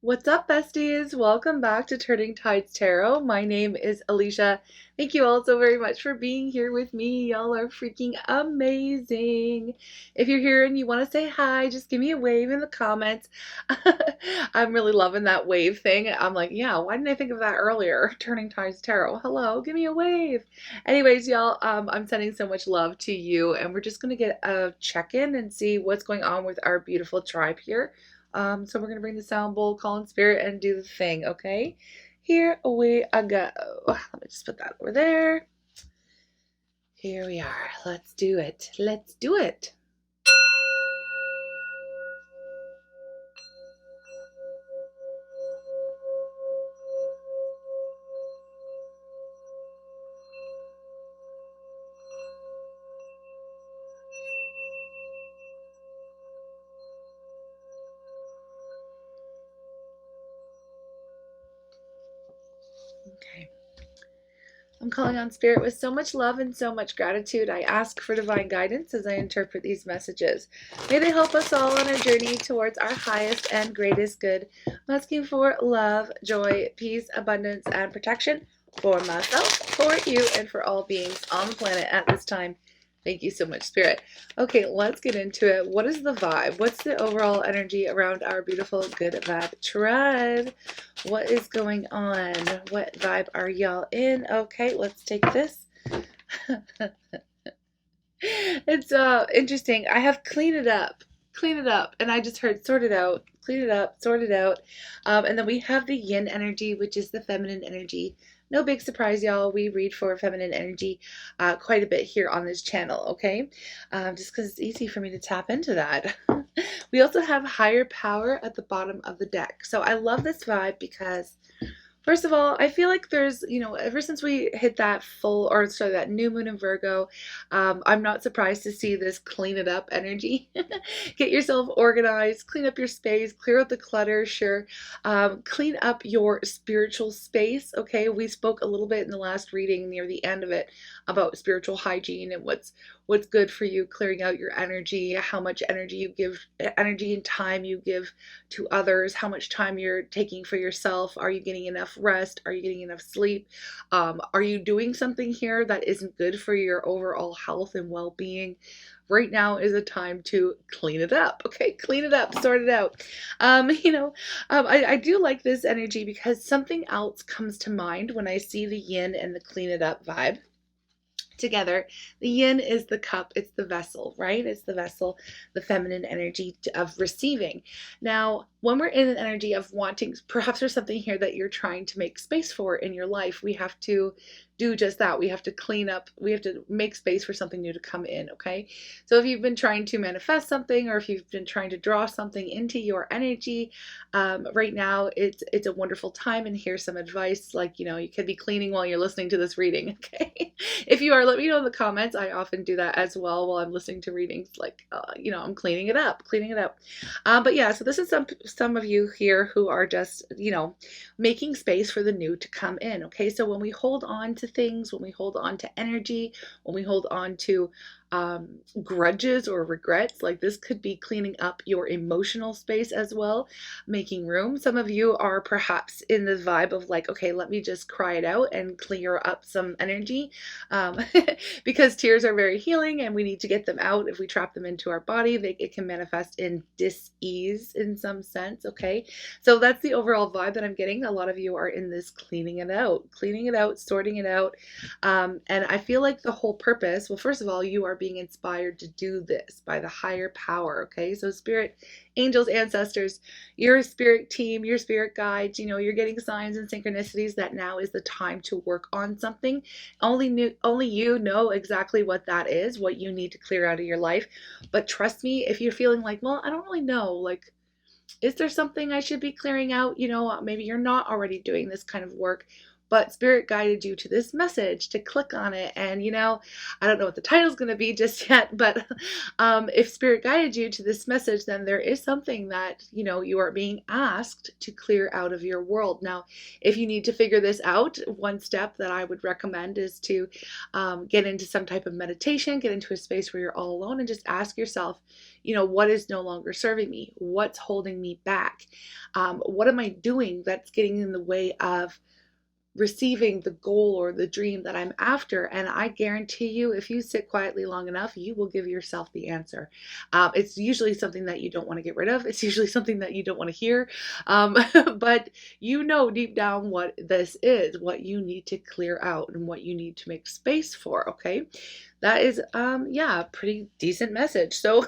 What's up, besties? Welcome back to Turning Tides Tarot. My name is Alicia. Thank you all so very much for being here with me. Y'all are freaking amazing. If you're here and you want to say hi, just give me a wave in the comments. I'm really loving that wave thing. I'm like, yeah, why didn't I think of that earlier? Turning Tides Tarot. Hello, give me a wave. Anyways, y'all, I'm sending so much love to you, and we're just going to get a check-in and see what's going on with our beautiful tribe here. So we're going to bring the sound bowl, call in spirit, and do the thing, okay? Here we go. Let me just put that over there. Here we are. Let's do it. Let's do it. Okay. I'm calling on spirit with so much love and so much gratitude. I ask for divine guidance as I interpret these messages. May they help us all on our journey towards our highest and greatest good. I'm asking for love, joy, peace, abundance, and protection for myself, for you, and for all beings on the planet at this time. Thank you so much, Spirit. Okay, let's get into it. What is the vibe? What's the overall energy around our beautiful good vibe tribe? What is going on? What vibe are y'all in? Okay, let's take this. It's interesting. I have clean it up, and I just heard sort it out, clean it up, sort it out. And then we have the yin energy, which is the feminine energy. No big surprise, y'all. We read for feminine energy quite a bit here on this channel, okay? Just because it's easy for me to tap into that. We also have higher power at the bottom of the deck. So I love this vibe because first of all, I feel like there's, ever since we hit that that new moon in Virgo, I'm not surprised to see this clean it up energy. Get yourself organized, clean up your space, clear out the clutter, sure. Clean up your spiritual space, okay? We spoke a little bit in the last reading near the end of it about spiritual hygiene and what's good for you, clearing out your energy, how much energy and time you give to others, how much time you're taking for yourself. Are you getting enough rest? Are you getting enough sleep? Are you doing something here that isn't good for your overall health and well-being? Right now is a time to clean it up. Okay, clean it up, sort it out. I do like this energy because something else comes to mind when I see the yin and the clean it up vibe together. The yin is the cup, it's the vessel, right? It's the vessel, the feminine energy of receiving. Now, when we're in an energy of wanting, perhaps there's something here that you're trying to make space for in your life, we have to do just that. We have to clean up, we have to make space for something new to come in, okay? So if you've been trying to manifest something, or if you've been trying to draw something into your energy, right now it's a wonderful time. And here's some advice, like, you could be cleaning while you're listening to this reading, okay? If you are, let me know in the comments. I often do that as well while I'm listening to readings, like, I'm cleaning it up. But yeah, so this is some of you here who are just, making space for the new to come in, okay? So when we hold on to things, when we hold on to energy, when we hold on to grudges or regrets, like this could be cleaning up your emotional space as well, making room. Some of you are perhaps in the vibe of like, okay, let me just cry it out and clear up some energy, because tears are very healing and we need to get them out. If we trap them into our body, it can manifest in dis-ease in some sense, okay? So that's the overall vibe that I'm getting. A lot of you are in this cleaning it out, sorting it out. And I feel like the whole purpose, well, first of all, you are being inspired to do this by the higher power, okay? So spirit, angels, ancestors, your spirit team, your spirit guides, you're getting signs and synchronicities that now is the time to work on something. Only you know exactly what that is, what you need to clear out of your life. But trust me, if you're feeling like, well, I don't really know, like, is there something I should be clearing out? Maybe you're not already doing this kind of work, but spirit guided you to this message to click on it. And I don't know what the title's going to be just yet, but if spirit guided you to this message, then there is something that you are being asked to clear out of your world. Now, if you need to figure this out, one step that I would recommend is to get into some type of meditation, get into a space where you're all alone, and just ask yourself, You know, what is no longer serving me? What's holding me back? What am I doing that's getting in the way of receiving the goal or the dream that I'm after? And I guarantee you, if you sit quietly long enough, you will give yourself the answer. It's usually something that you don't want to get rid of. It's usually something that you don't want to hear. But you know deep down what this is, what you need to clear out and what you need to make space for. Okay. That is, yeah, a pretty decent message. So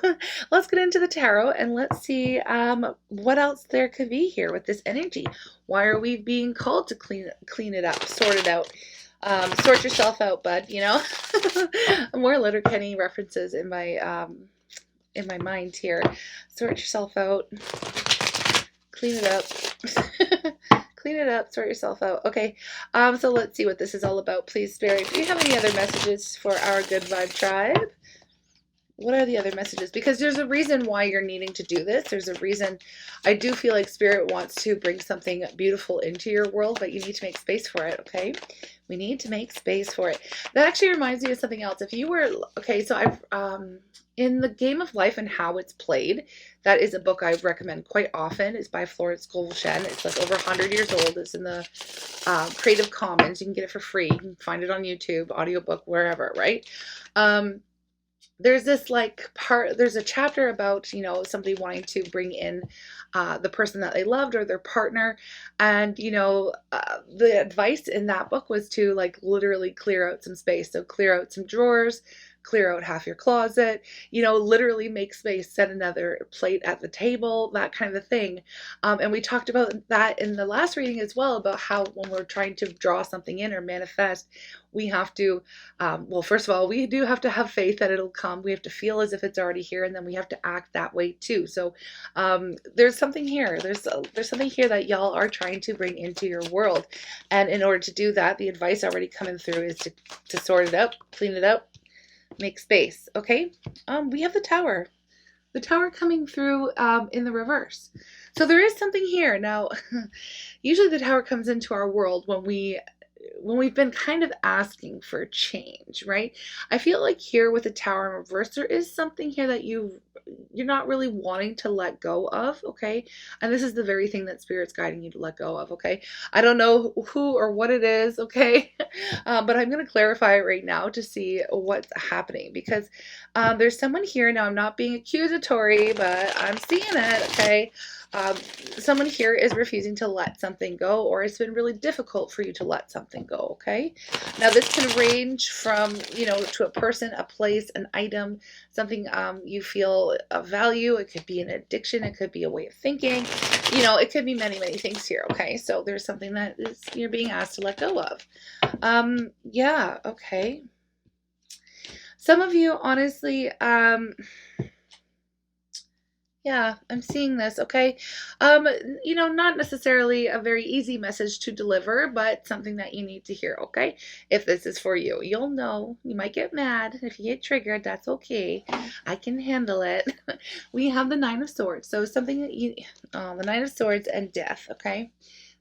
let's get into the tarot and let's see what else there could be here with this energy. Why are we being called to clean it up, sort it out? Sort yourself out, bud, you know? More Letterkenny references in my mind here. Sort yourself out. Clean it up. Clean it up, sort yourself out. Okay, so let's see what this is all about. Please, Spirit, do you have any other messages for our Good Vibe tribe? What are the other messages? Because there's a reason why you're needing to do this. There's a reason. I do feel like Spirit wants to bring something beautiful into your world, but you need to make space for it, okay? We need to make space for it. That actually reminds me of something else. If you were, okay, so I've, in The Game of Life and How It's Played, that is a book I recommend quite often. It's by Florence Scovel-Shen. It's like over 100 years old. It's in the Creative Commons. You can get it for free. You can find it on YouTube, audiobook, wherever, right? There's this like part, there's a chapter about, you know, somebody wanting to bring in the person that they loved or their partner. And, you know, the advice in that book was to like literally clear out some space. So clear out some drawers, clear out half your closet, you know, literally make space, set another plate at the table, that kind of a thing. And we talked about that in the last reading as well, about how when we're trying to draw something in or manifest, we have to, well, first of all, we do have to have faith that it'll come. We have to feel as if it's already here, and then we have to act that way too. So there's something here. There's something here that y'all are trying to bring into your world. And in order to do that, the advice already coming through is to sort it out, clean it up, make space. Okay. We have the Tower. The Tower coming through in the reverse. So there is something here. Now, usually the Tower comes into our world when we've been kind of asking for change, right? I feel like here with the Tower in reverse, there is something here that you're not really wanting to let go of, okay? And this is the very thing that Spirit's guiding you to let go of, okay? I don't know who or what it is, okay? But I'm going to clarify it right now to see what's happening, because there's someone here. Now, I'm not being accusatory, but I'm seeing it, okay? Someone here is refusing to let something go, or it's been really difficult for you to let something go, okay? Now, this can range from, you know, to a person, a place, an item, something you feel of value. It could be an addiction. It could be a way of thinking. You know, it could be many, many things here, okay? So there's something that is you're being asked to let go of. Yeah, okay. Some of you, honestly, yeah, I'm seeing this, okay? You know, not necessarily a very easy message to deliver, but something that you need to hear, okay? If this is for you, you'll know. You might get mad. If you get triggered, that's okay. I can handle it. We have the Nine of Swords. So something that the Nine of Swords and death, okay?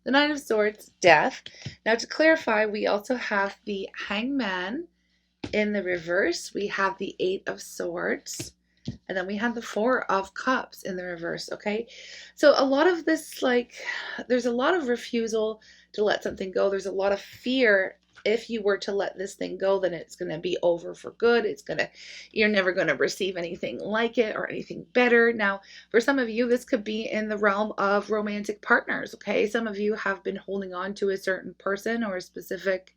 The Nine of Swords, death. Now, to clarify, we also have the Hangman in the reverse. We have the Eight of Swords. And then we have the Four of Cups in the reverse, okay? So a lot of this, like, there's a lot of refusal to let something go. There's a lot of fear. If you were to let this thing go, then it's going to be over for good. You're never going to receive anything like it or anything better. Now, for some of you, this could be in the realm of romantic partners, okay? Some of you have been holding on to a certain person or a specific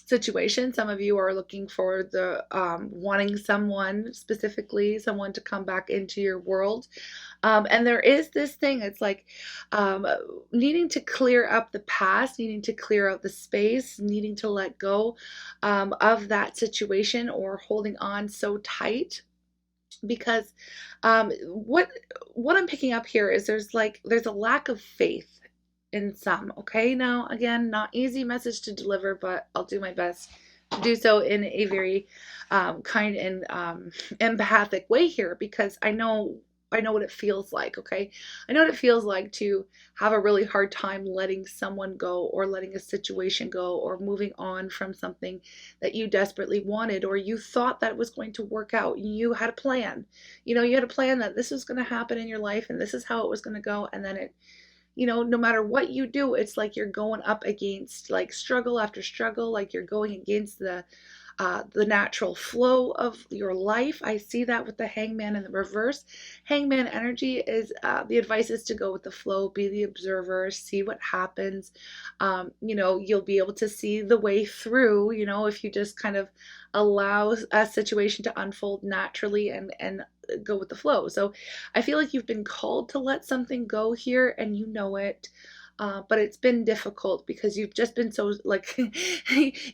situation. Some of you are looking for the wanting someone specifically, someone to come back into your world. And there is this thing, it's like needing to clear up the past, needing to clear out the space, needing to let go of that situation, or holding on so tight. Because what I'm picking up here is there's a lack of faith in some, okay? Now, again, not easy message to deliver, but I'll do my best to do so in a very kind and empathic way here, because I know I know what it feels like, okay? I know what it feels like to have a really hard time letting someone go, or letting a situation go, or moving on from something that you desperately wanted, or you thought that it was going to work out. You had a plan. You had a plan that this was going to happen in your life and this is how it was going to go. And then no matter what you do, it's like you're going up against like struggle after struggle, like you're going against the natural flow of your life. I see that with the Hangman in the reverse. Hangman energy is the advice is to go with the flow, be the observer, see what happens. You'll be able to see the way through, if you just kind of allow a situation to unfold naturally and go with the flow. So I feel like you've been called to let something go here, and you know it. But it's been difficult because you've just been so like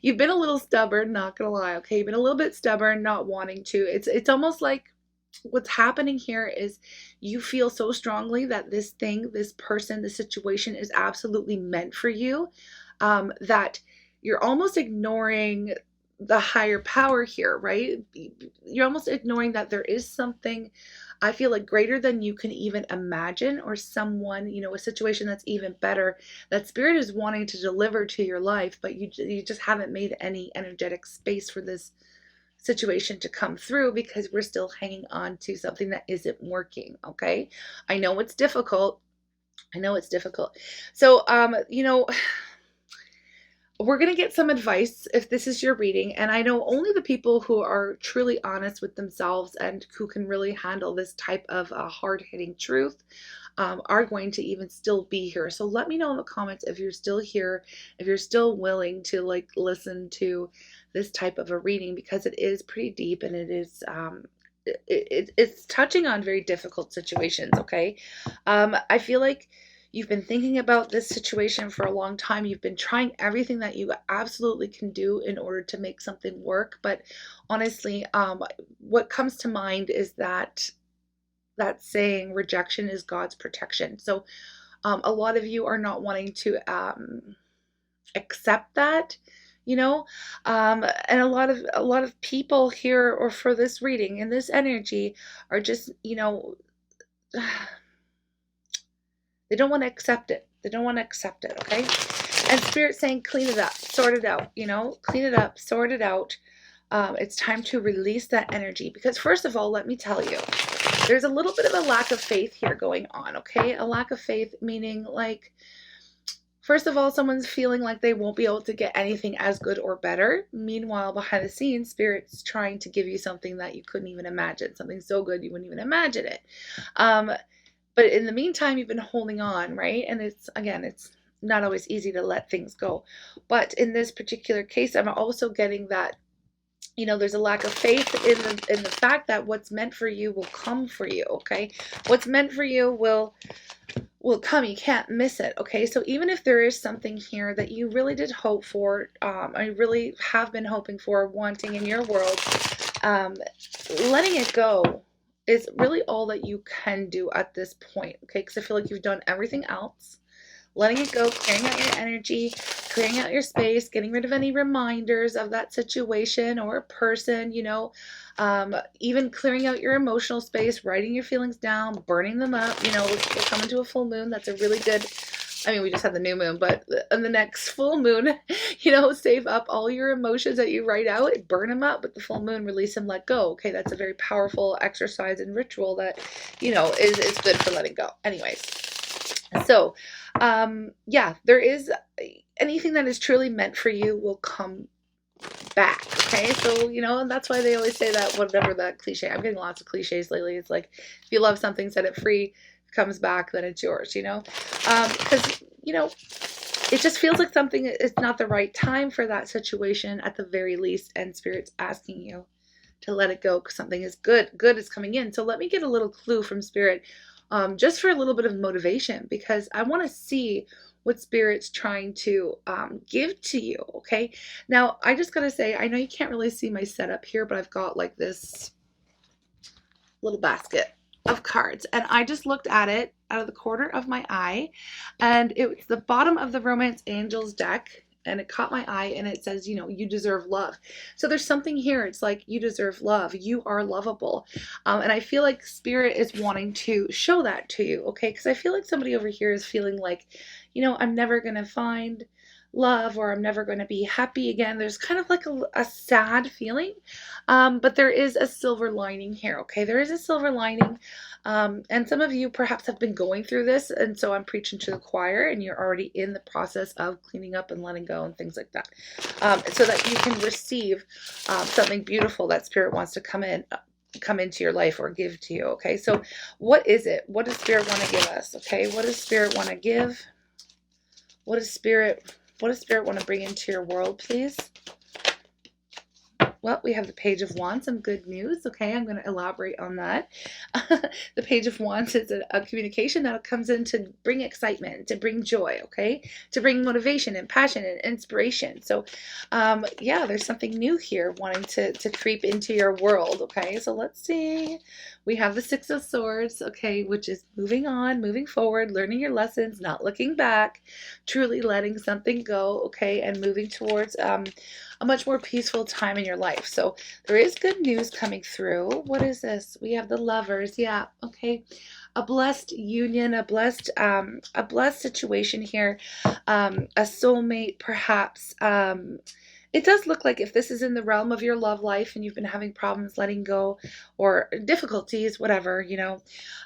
you've been a little stubborn, not gonna lie. Okay, you've been a little bit stubborn, not wanting to. It's almost like what's happening here is you feel so strongly that this thing, this person, this situation is absolutely meant for you, that you're almost ignoring the higher power here, right? You're almost ignoring that there is something, I feel like, greater than you can even imagine, or someone, a situation that's even better that spirit is wanting to deliver to your life, but you just haven't made any energetic space for this situation to come through because we're still hanging on to something that isn't working. Okay, I know it's difficult. So we're going to get some advice if this is your reading. And I know only the people who are truly honest with themselves and who can really handle this type of hard-hitting truth are going to even still be here. So let me know in the comments if you're still here, if you're still willing to like listen to this type of a reading, because it is pretty deep and it is it's touching on very difficult situations. Okay, I feel like you've been thinking about this situation for a long time. You've been trying everything that you absolutely can do in order to make something work. But honestly, what comes to mind is that saying, rejection is God's protection. So a lot of you are not wanting to accept that, and a lot of people here, or for this reading in this energy, are just, they don't want to accept it. Okay? And Spirit's saying, clean it up, sort it out, clean it up, sort it out. It's time to release that energy, because first of all, let me tell you, there's a little bit of a lack of faith here going on, okay? A lack of faith meaning, like, first of all, someone's feeling like they won't be able to get anything as good or better. Meanwhile, behind the scenes, Spirit's trying to give you something that you couldn't even imagine, something so good you wouldn't even imagine it. But in the meantime, you've been holding on, right? And it's not always easy to let things go. But in this particular case, I'm also getting that, there's a lack of faith in the fact that what's meant for you will come for you, okay? What's meant for you will come. You can't miss it, okay? So even if there is something here that you really did hope for, I really have been hoping for, wanting in your world, letting it go is really all that you can do at this point, okay? Because I feel like you've done everything else. Letting it go, clearing out your energy, clearing out your space, getting rid of any reminders of that situation or a person, even clearing out your emotional space, writing your feelings down, burning them up. We're coming to a full moon. That's a really good, we just had the new moon, but on the next full moon, save up all your emotions that you write out, burn them up with the full moon, release them, let go. Okay, that's a very powerful exercise and ritual that, is good for letting go. Anyways. So, there is anything that is truly meant for you will come back. Okay. So, and that's why they always say that, whatever that cliche, I'm getting lots of cliches lately. It's like, if you love something, set it free, it comes back, then it's yours, because, it just feels like something is not the right time for that situation at the very least. And Spirit's asking you to let it go because something is good is coming in. So let me get a little clue from Spirit. Just for a little bit of motivation, because I want to see what Spirit's trying to give to you, okay? Now, I just got to say, I know you can't really see my setup here, but I've got like this little basket of cards, and I just looked at it out of the corner of my eye, and it's the bottom of the Romance Angels deck, and it caught my eye, and it says, you deserve love. So there's something here. It's like, you deserve love. You are lovable. And I feel like Spirit is wanting to show that to you, okay? Because I feel like somebody over here is feeling like, I'm never going to find love, or I'm never going to be happy again. There's kind of like a sad feeling, but there is a silver lining here, okay? There is a silver lining, and some of you perhaps have been going through this, and so I'm preaching to the choir, and you're already in the process of cleaning up and letting go and things like that, so that you can receive something beautiful that Spirit wants to come into your life or give to you, okay? So what is it? What does Spirit want to give us, okay? What does Spirit want to give? What does Spirit want to bring into your world, please? Well, we have the Page of Wands, some good news. Okay, I'm going to elaborate on that. The Page of Wands is a communication that comes in to bring excitement, to bring joy, okay? To bring motivation and passion and inspiration. So, yeah, there's something new here wanting to creep into your world, okay? So let's see. We have the Six of Swords, okay, which is moving on, moving forward, learning your lessons, not looking back, truly letting something go, okay, and moving towards a much more peaceful time in your life. So there is good news coming through. What is this? We have the Lovers. Yeah, okay. A blessed union, a blessed situation here, a soulmate perhaps. It does look like, if this is in the realm of your love life and you've been having problems letting go or difficulties, whatever,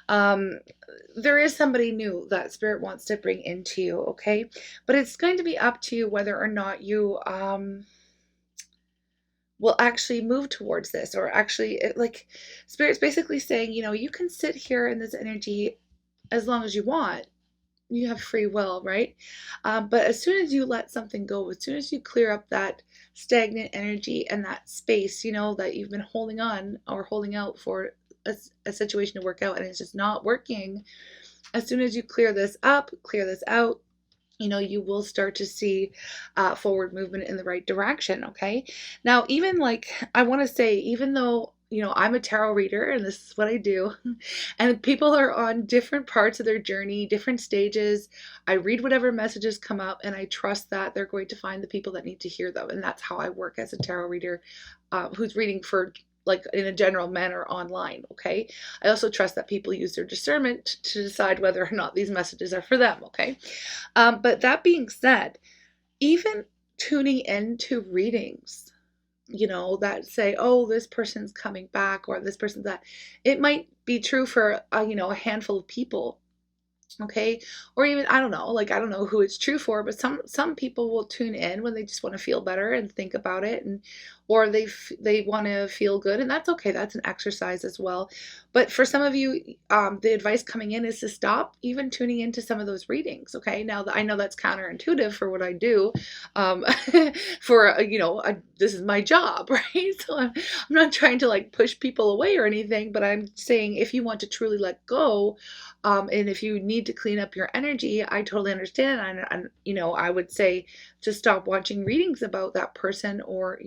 there is somebody new that Spirit wants to bring into you, okay? But it's going to be up to you whether or not you will actually move towards this, or actually, like, Spirit's basically saying, you can sit here in this energy as long as you want. You have free will, right? But as soon as you let something go, as soon as you clear up that stagnant energy and that space, that you've been holding on or holding out for a situation to work out, and it's just not working, as soon as you clear this up, clear this out, you will start to see forward movement in the right direction, okay? Now, even like, I want to say, even though, I'm a tarot reader and this is what I do, and people are on different parts of their journey, different stages, I read whatever messages come up, and I trust that they're going to find the people that need to hear them. And that's how I work as a tarot reader who's reading for, like, in a general manner online, okay? I also trust that people use their discernment to decide whether or not these messages are for them, okay? But that being said, even tuning into readings, that say, oh, this person's coming back, or this person's that, it might be true for, a handful of people, okay? Or even, I don't know who it's true for, but some people will tune in when they just want to feel better and think about it, and or they want to feel good, and that's okay. That's an exercise as well. But for some of you, the advice coming in is to stop even tuning into some of those readings, okay? Now, I know that's counterintuitive for what I do, for this is my job, right? So I'm not trying to like push people away or anything, but I'm saying, if you want to truly let go, and if you need to clean up your energy, I totally understand. And I would say to stop watching readings about that person, or,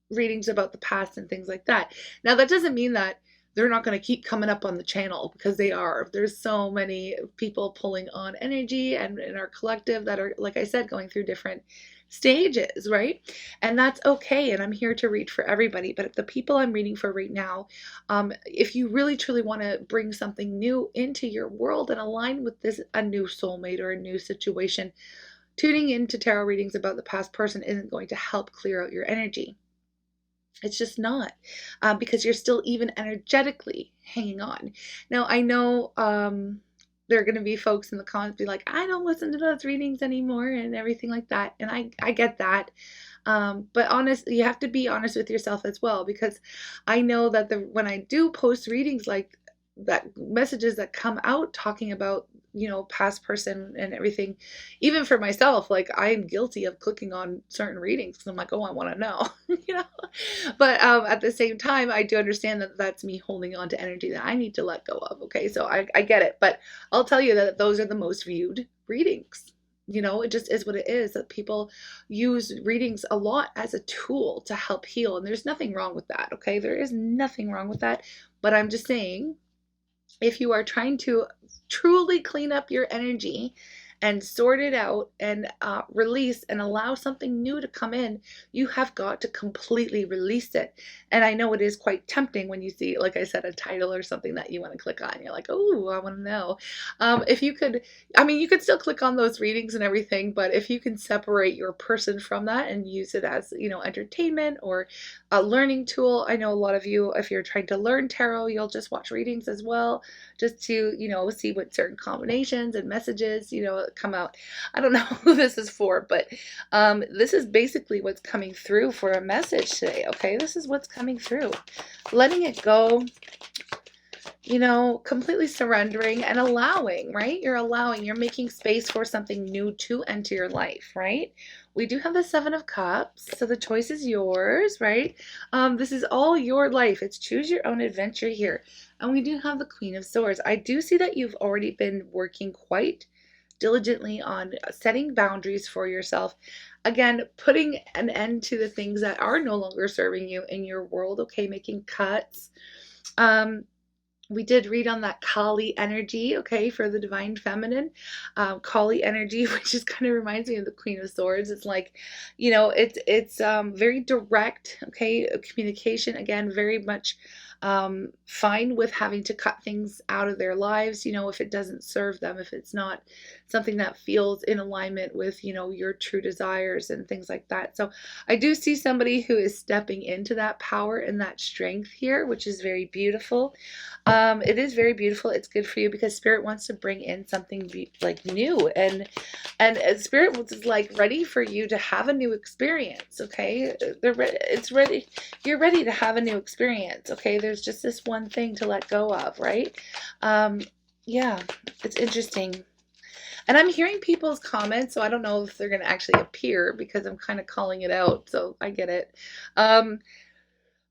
readings about the past and things like that. Now, that doesn't mean that they're not going to keep coming up on the channel, because they are. There's so many people pulling on energy, and in our collective that are, like I said, going through different stages, right? And that's okay. And I'm here to read for everybody. But the people I'm reading for right now, if you really truly want to bring something new into your world and align with a new soulmate or a new situation, tuning into tarot readings about the past person isn't going to help clear out your energy. It's just not, because you're still even energetically hanging on. Now, I know there are going to be folks in the comments be like, I don't listen to those readings anymore and everything like that. And I get that. But honestly, you have to be honest with yourself as well, because I know that when I do post readings like that, messages that come out talking about, past person and everything, even for myself, like, I'm guilty of clicking on certain readings because I'm like, oh, I want to know, but at the same time, I do understand that that's me holding on to energy that I need to let go of, okay? So I get it, but I'll tell you that those are the most viewed readings. It just is what it is, that people use readings a lot as a tool to help heal, and there's nothing wrong with that, okay? There is nothing wrong with that, but I'm just saying, if you are trying to truly clean up your energy and sort it out and release and allow something new to come in, you have got to completely release it. And I know it is quite tempting when you see, like I said, a title or something that you want to click on. You're like, oh, I want to know. If you could, I mean, you could still click on those readings and everything, but if you can separate your person from that and use it as, entertainment or a learning tool. I know a lot of you, if you're trying to learn tarot, you'll just watch readings as well, just to, see what certain combinations and messages, come out. I don't know who this is for, but this is basically what's coming through for a message today, okay? This is what's coming through. Letting it go, completely surrendering and allowing, right? You're making space for something new to enter your life, right? We do have the Seven of Cups, so the choice is yours, right? This is all your life. It's choose your own adventure here. And we do have the Queen of Swords. I do see that you've already been working quite diligently on setting boundaries for yourself. Again, putting an end to the things that are no longer serving you in your world, okay? Making cuts. We did read on that Kali energy, okay, for the divine feminine. Kali energy, which just kind of reminds me of the Queen of Swords. It's like, it's very direct, okay, communication. Again, very much fine with having to cut things out of their lives, if it doesn't serve them, if it's not something that feels in alignment with, your true desires and things like that. So I do see somebody who is stepping into that power and that strength here, which is very beautiful. It is very beautiful. It's good for you because Spirit wants to bring in something like new, and Spirit is like ready for you to have a new experience. Okay, it's ready. You're ready to have a new experience. Okay, there's just this one thing to let go of, right? Yeah, it's interesting. And I'm hearing people's comments, so I don't know if they're going to actually appear because I'm kind of calling it out. So I get it.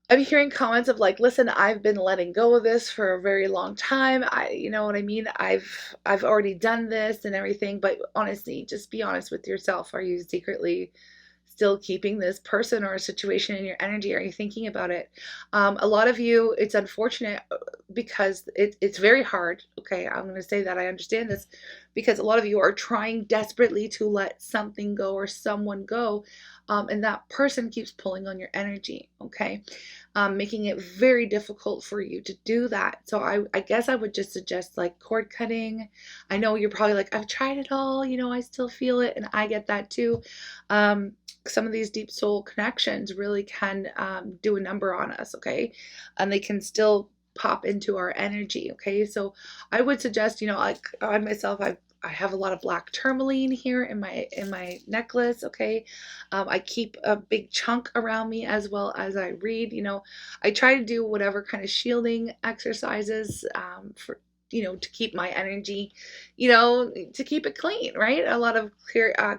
I'm hearing comments of like, listen, I've been letting go of this for a very long time. You know what I mean? I've already done this and everything, but honestly, just be honest with yourself. Are you secretly still keeping this person or a situation in your energy? Are you thinking about it? A lot of you, it's unfortunate because it's very hard. Okay, I'm going to say that I understand this because a lot of you are trying desperately to let something go or someone go. And that person keeps pulling on your energy, okay? Making it very difficult for you to do that. So I guess I would just suggest like cord cutting. I know you're probably like, I've tried it all, I still feel it, and I get that too. Some of these deep soul connections really can do a number on us, okay? And they can still pop into our energy, okay? So I would suggest, like I myself, I have a lot of black tourmaline here in my necklace, okay? I keep a big chunk around me as well as I read. I try to do whatever kind of shielding exercises for to keep my energy, to keep it clean, right? A lot of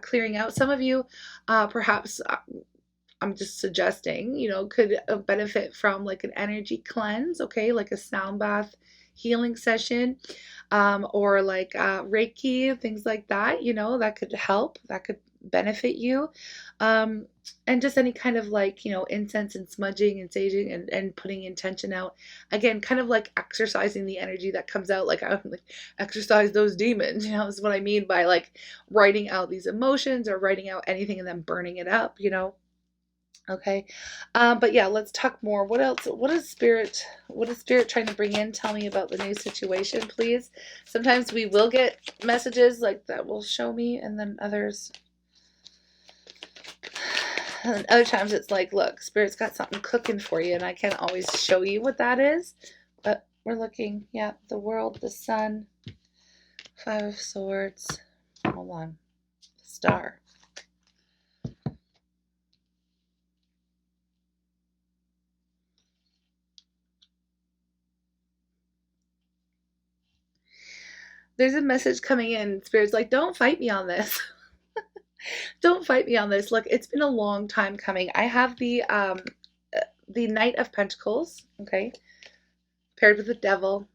clearing out. Some of you, perhaps, I'm just suggesting, could benefit from like an energy cleanse, okay? Like a sound bath healing session, or like Reiki, things like that, that could help, that could benefit you. And just any kind of like, incense and smudging and saging and putting intention out. Again, kind of like exercising the energy that comes out, like I would like exercise those demons, is what I mean by like writing out these emotions or writing out anything and then burning it up, Okay. But yeah, let's talk more. What else? What is Spirit trying to bring in? Tell me about the new situation, please. Sometimes we will get messages like that will show me, and then other times it's like, look, Spirit's got something cooking for you, and I can't always show you what that is. But we're looking, yeah, the World, the Sun, Five of Swords. Hold on. Star. There's a message coming in. Spirit's like, don't fight me on this. Don't fight me on this. Look, it's been a long time coming. I have the Knight of Pentacles, okay, paired with the Devil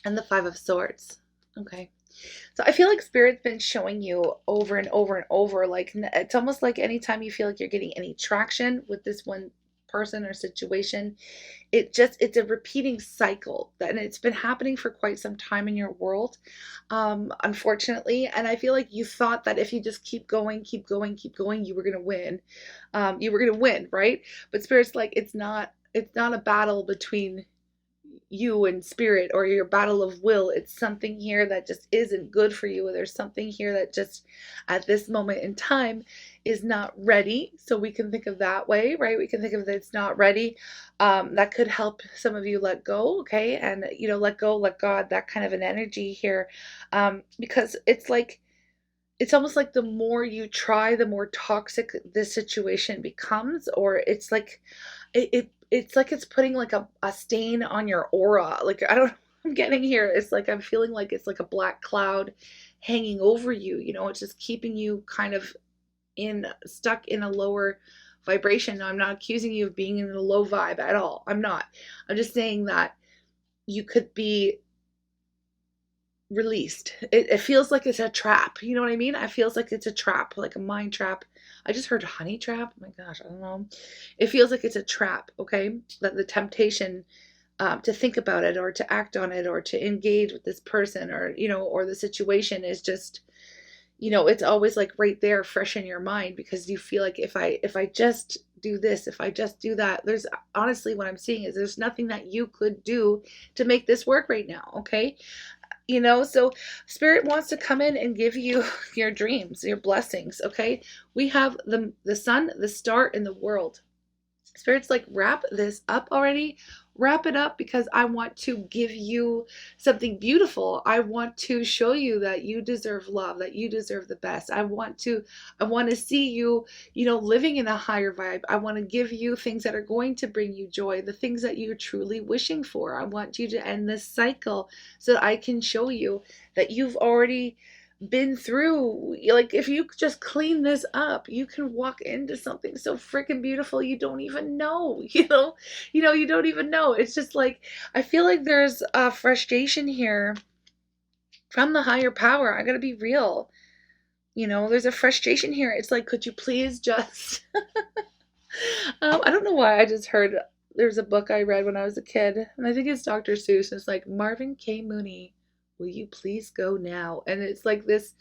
and the Five of Swords, okay. So I feel like Spirit's been showing you over and over and over, like it's almost like anytime you feel like you're getting any traction with this one person or situation. It's a repeating cycle that, and it's been happening for quite some time in your world, unfortunately. And I feel like you thought that if you just keep going, keep going, keep going, you were going to win. You were going to win, right? But Spirit's like, it's not a battle between you and spirit, or your battle of will. It's something here that just isn't good for you. There's something here that just at this moment in time is not ready. So we can think of that way, right? We can think of that it's not ready. That could help some of you let go, okay? And let go, let God, that kind of an energy here. Because it's like, it's almost like the more you try, the more toxic this situation becomes, or it's like it's like it's putting like a stain on your aura. Like, I don't know what I'm getting here. It's like I'm feeling like it's like a black cloud hanging over you. It's just keeping you kind of stuck in a lower vibration. Now, I'm not accusing you of being in a low vibe at all. I'm not. I'm just saying that you could be released. It feels like it's a trap. You know what I mean? It feels like it's a trap, like a mind trap. I just heard honey trap. Oh my gosh, I don't know. It feels like it's a trap, okay? That the temptation to think about it, or to act on it, or to engage with this person, or or the situation is just, it's always like right there, fresh in your mind, because you feel like if I just do this, if I just do that, there's honestly, what I'm seeing is there's nothing that you could do to make this work right now, okay? So spirit wants to come in and give you your dreams, your blessings, okay? We have the sun, the star, and the world. Spirit's like, wrap this up already. Wrap it up, because I want to give you something beautiful. I want to show you that you deserve love, that you deserve the best. I want to see you, living in a higher vibe. I want to give you things that are going to bring you joy, the things that you're truly wishing for. I want you to end this cycle so that I can show you that you've already been through. Like, if you just clean this up, you can walk into something so freaking beautiful you don't even know. You don't even know. It's just like, I feel like there's a frustration here from the higher power. I gotta be real. There's a frustration here. It's like, could you please just I don't know why I just heard, there's a book I read when I was a kid, and I think it's Dr. Seuss, and it's like, Marvin K. Mooney, will you please go now? And it's like this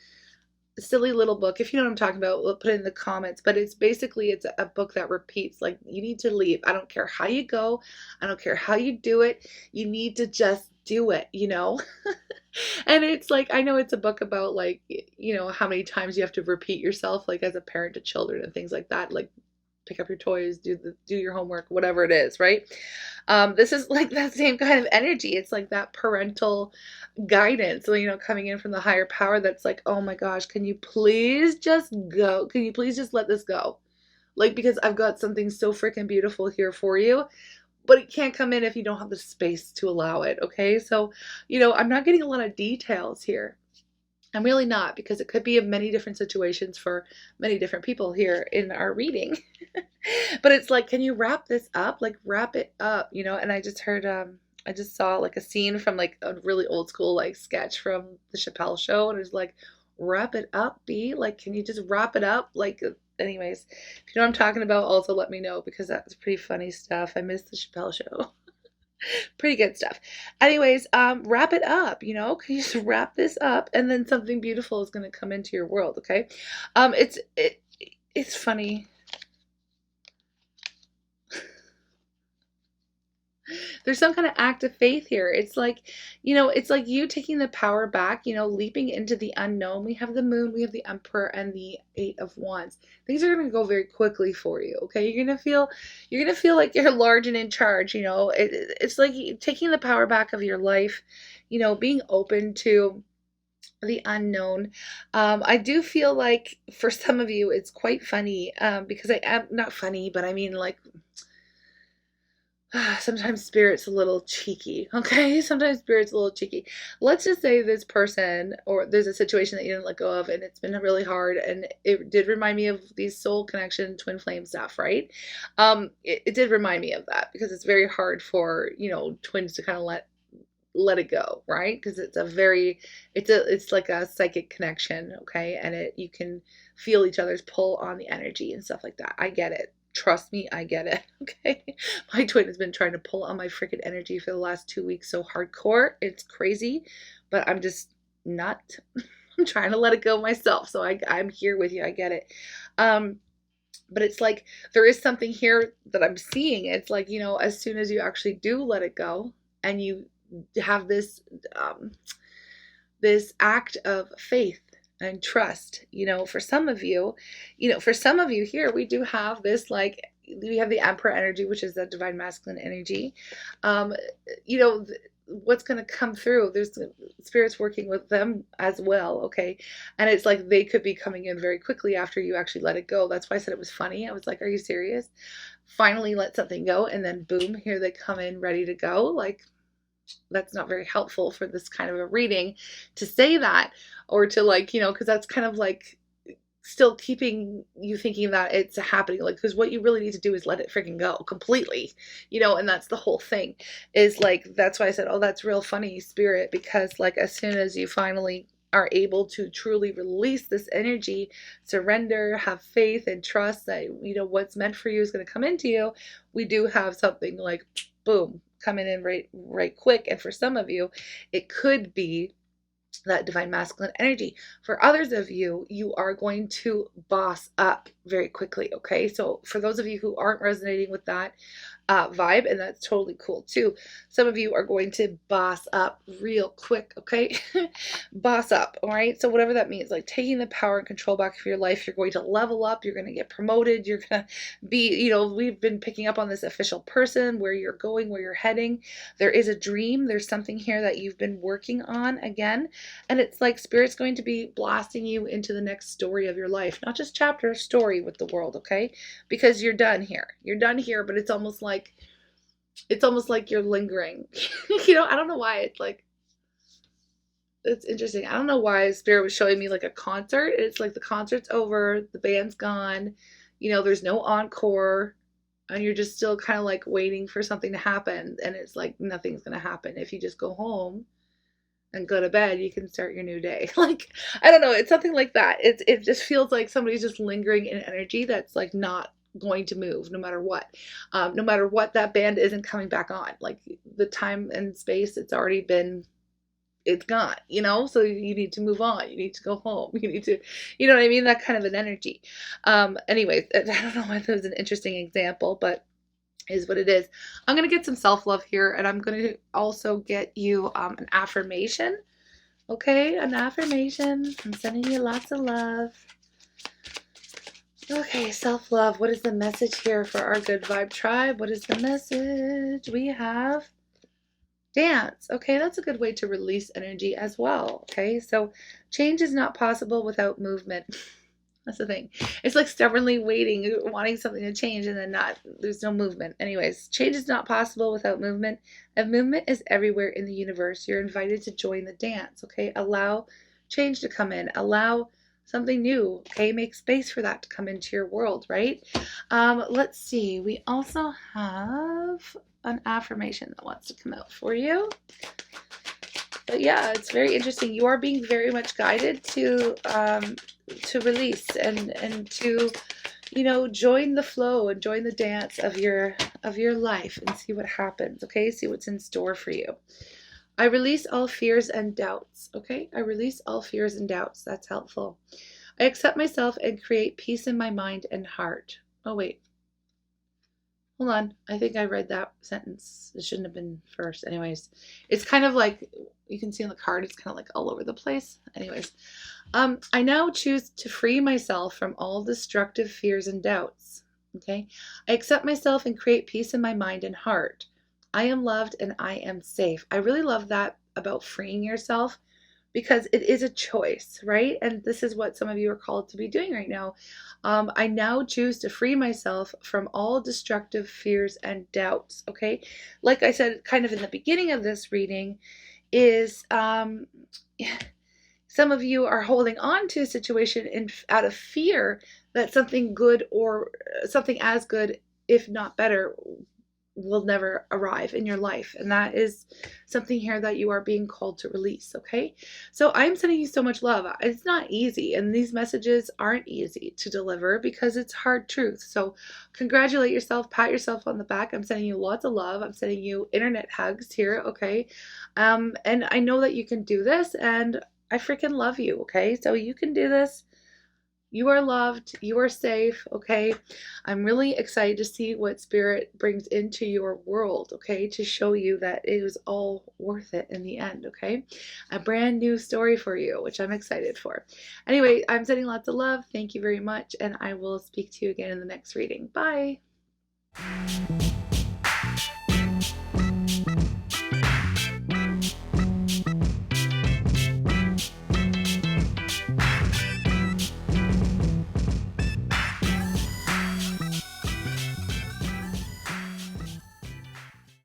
silly little book. If you know what I'm talking about, we'll put it in the comments. But it's basically, it's a book that repeats, like, you need to leave. I don't care how you go. I don't care how you do it. You need to just do it, And it's like, I know it's a book about, like, how many times you have to repeat yourself, like as a parent to children and things like that. Like, pick up your toys, do your homework, whatever it is, right? This is like that same kind of energy. It's like that parental guidance, coming in from the higher power, that's like, oh my gosh, can you please just go? Can you please just let this go? Like, because I've got something so freaking beautiful here for you, but it can't come in if you don't have the space to allow it, okay? So, I'm not getting a lot of details here. I'm really not, because it could be in many different situations for many different people here in our reading. But it's like, can you wrap this up? Like, wrap it up, And I just heard, I just saw like a scene from like a really old school like sketch from the Chappelle Show, and it's like, wrap it up, B. Like, can you just wrap it up? Like, anyways, if you know what I'm talking about, also let me know, because that's pretty funny stuff. I miss the Chappelle Show. Pretty good stuff. Anyways, wrap it up, can you just wrap this up, and then something beautiful is going to come into your world, okay? It's funny. There's some kind of act of faith here. It's like, it's like you taking the power back, leaping into the unknown. We have the moon, we have the emperor, and the 8 of wands. Things are going to go very quickly for you, okay? You're going to feel like you're large and in charge, it's like taking the power back of your life, being open to the unknown. I do feel like for some of you, it's quite funny, because I am not funny, but I mean, like, sometimes spirit's a little cheeky, okay? Sometimes spirit's a little cheeky. Let's just say this person, or there's a situation that you didn't let go of, and it's been really hard, and it did remind me of these soul connection, twin flame stuff, right? It did remind me of that, because it's very hard for, twins to kind of let it go, right? Because it's like a psychic connection, okay? And you can feel each other's pull on the energy and stuff like that. I get it. trust me, I get it. Okay. My twin has been trying to pull on my freaking energy for the last 2 weeks so hardcore. It's crazy, but I'm just not. I'm trying to let it go myself. So I'm here with you. I get it. But it's like there is something here that I'm seeing. It's like, as soon as you actually do let it go and you have this act of faith and trust, for some of you, here we do have this, like, we have the Emperor energy, which is the divine masculine energy. What's going to come through, there's spirits working with them as well. Okay. And it's like they could be coming in very quickly after you actually let it go. That's why I said it was funny. I was like, are you serious? Finally let something go, and then boom, here they come in ready to go. Like, that's not very helpful for this kind of a reading to say that, or to, like, because that's kind of like still keeping you thinking that it's happening. Like, because what you really need to do is let it freaking go completely, and that's the whole thing, is like, that's why I said, oh, that's real funny, Spirit, because like as soon as you finally are able to truly release this energy, surrender, have faith and trust that what's meant for you is going to come into you, we do have something like boom coming in right quick. And for some of you, it could be that divine masculine energy. For others of you, you are going to boss up very quickly. Okay, so for those of you who aren't resonating with that vibe, and that's totally cool too, some of you are going to boss up real quick. Okay. Boss up. All right, so whatever that means, like taking the power and control back of your life, you're going to level up, you're going to get promoted, you're going to be, we've been picking up on this official person, where you're going, where you're heading. There is a dream, there's something here that you've been working on again, and it's like Spirit's going to be blasting you into the next story of your life, not just chapter, story with the world. Okay, because you're done here, but it's almost like you're lingering. I don't know why it's interesting. I don't know why Spirit was showing me like a concert. It's like the concert's over, the band's gone, there's no encore, and you're just still kind of like waiting for something to happen, and it's like nothing's gonna happen. If you just go home and go to bed, you can start your new day. Like, I don't know, it's something like that. It just feels like somebody's just lingering in energy that's like not going to move no matter what. No matter what, that band isn't coming back on. Like, the time and space, it's gone, so you need to move on, you need to go home, you need to, what I mean, that kind of an energy. Anyways, I don't know if it was an interesting example, but is what it is. I'm going to get some self-love here, and I'm going to also get you an affirmation. Okay, an affirmation. I'm sending you lots of love. Okay, self-love. What is the message here for our good vibe tribe? What is the message? We have dance. Okay, that's a good way to release energy as well. Okay, so change is not possible without movement. That's the thing. It's like stubbornly waiting, wanting something to change, and then there's no movement. Anyways, change is not possible without movement. And movement is everywhere in the universe. You're invited to join the dance. Okay, allow change to come in. Allow something new. Okay, make space for that to come into your world, right? Let's see. We also have an affirmation that wants to come out for you. But yeah, it's very interesting. You are being very much guided to release and to, join the flow and join the dance of your life and see what happens. Okay, see what's in store for you. I release all fears and doubts. Okay, I release all fears and doubts. That's helpful. I accept myself and create peace in my mind and heart. Oh wait, hold on. I think I read that sentence. It shouldn't have been first. Anyways, it's kind of like, you can see on the card, it's kind of like all over the place. Anyways, I now choose to free myself from all destructive fears and doubts. Okay, I accept myself and create peace in my mind and heart. I am loved and I am safe. I really love that about freeing yourself, because it is a choice, right? And this is what some of you are called to be doing right now. I now choose to free myself from all destructive fears and doubts. Okay, like I said kind of in the beginning of this reading, is some of you are holding on to a situation out of fear that something good, or something as good, if not better, will never arrive in your life. And that is something here that you are being called to release, okay? So I'm sending you so much love. It's not easy, and these messages aren't easy to deliver because it's hard truth. So congratulate yourself, pat yourself on the back. I'm sending you lots of love. I'm sending you internet hugs here, okay? And I know that you can do this, and I freaking love you, okay? So you can do this. You are loved. You are safe, okay? I'm really excited to see what Spirit brings into your world, okay? To show you that it was all worth it in the end, okay? A brand new story for you, which I'm excited for. Anyway, I'm sending lots of love. Thank you very much, and I will speak to you again in the next reading. Bye.